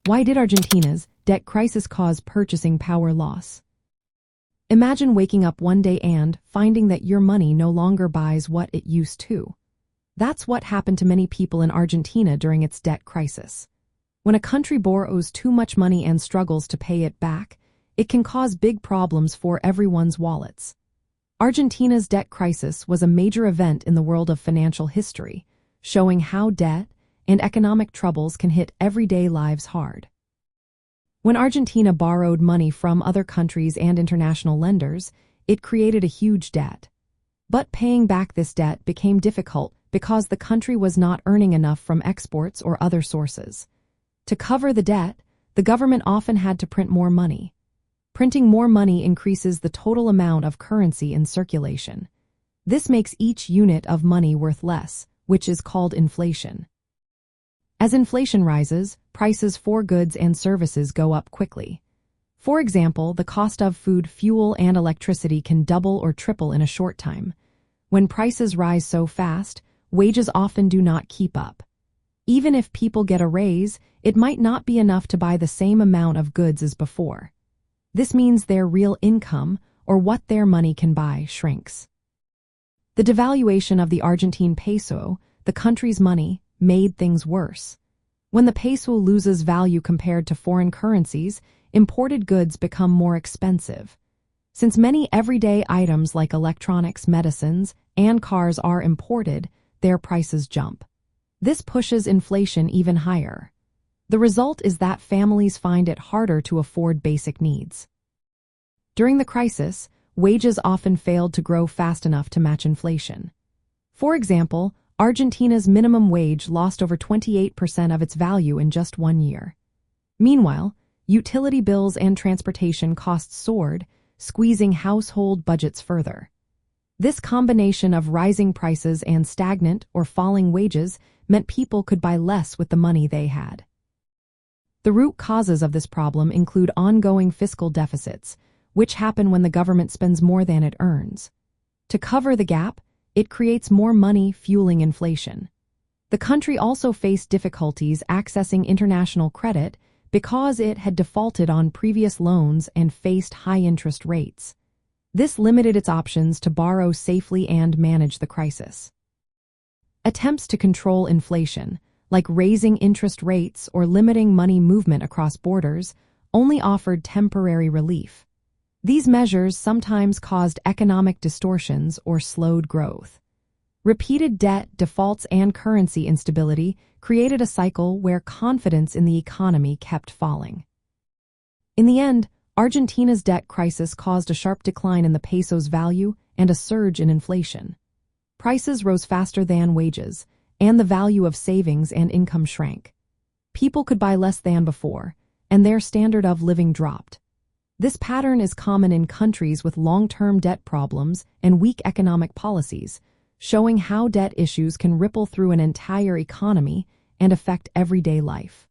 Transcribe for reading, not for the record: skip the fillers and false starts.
Why did Argentina's debt crisis cause purchasing power loss? Imagine waking up one day and finding that your money no longer buys what it used to. That's what happened to many people in Argentina during its debt crisis. When a country borrows too much money and struggles to pay it back, it can cause big problems for everyone's wallets. Argentina's debt crisis was a major event in the world of financial history, showing how debt and economic troubles can hit everyday lives hard. When Argentina borrowed money from other countries and international lenders, it created a huge debt. But paying back this debt became difficult because the country was not earning enough from exports or other sources. To cover the debt, the government often had to print more money. Printing more money increases the total amount of currency in circulation. This makes each unit of money worth less, which is called inflation. As inflation rises, prices for goods and services go up quickly. For example, the cost of food, fuel, and electricity can double or triple in a short time. When prices rise so fast, wages often do not keep up. Even if people get a raise, it might not be enough to buy the same amount of goods as before. This means their real income, or what their money can buy, shrinks. The devaluation of the Argentine peso, the country's money, made things worse. When the peso loses value compared to foreign currencies, imported goods become more expensive. Since many everyday items like electronics, medicines, and cars are imported, their prices jump. This pushes inflation even higher. The result is that families find it harder to afford basic needs. During the crisis, wages often failed to grow fast enough to match inflation. For example, Argentina's minimum wage lost over 28% of its value in just 1 year. Meanwhile, utility bills and transportation costs soared, squeezing household budgets further. This combination of rising prices and stagnant or falling wages meant people could buy less with the money they had. The root causes of this problem include ongoing fiscal deficits, which happen when the government spends more than it earns. To cover the gap, it creates more money, fueling inflation. The country also faced difficulties accessing international credit because it had defaulted on previous loans and faced high interest rates. This limited its options to borrow safely and manage the crisis. Attempts to control inflation, like raising interest rates or limiting money movement across borders, only offered temporary relief. These measures sometimes caused economic distortions or slowed growth. Repeated debt, defaults, and currency instability created a cycle where confidence in the economy kept falling. In the end, Argentina's debt crisis caused a sharp decline in the peso's value and a surge in inflation. Prices rose faster than wages, and the value of savings and income shrank. People could buy less than before, and their standard of living dropped. This pattern is common in countries with long-term debt problems and weak economic policies, showing how debt issues can ripple through an entire economy and affect everyday life.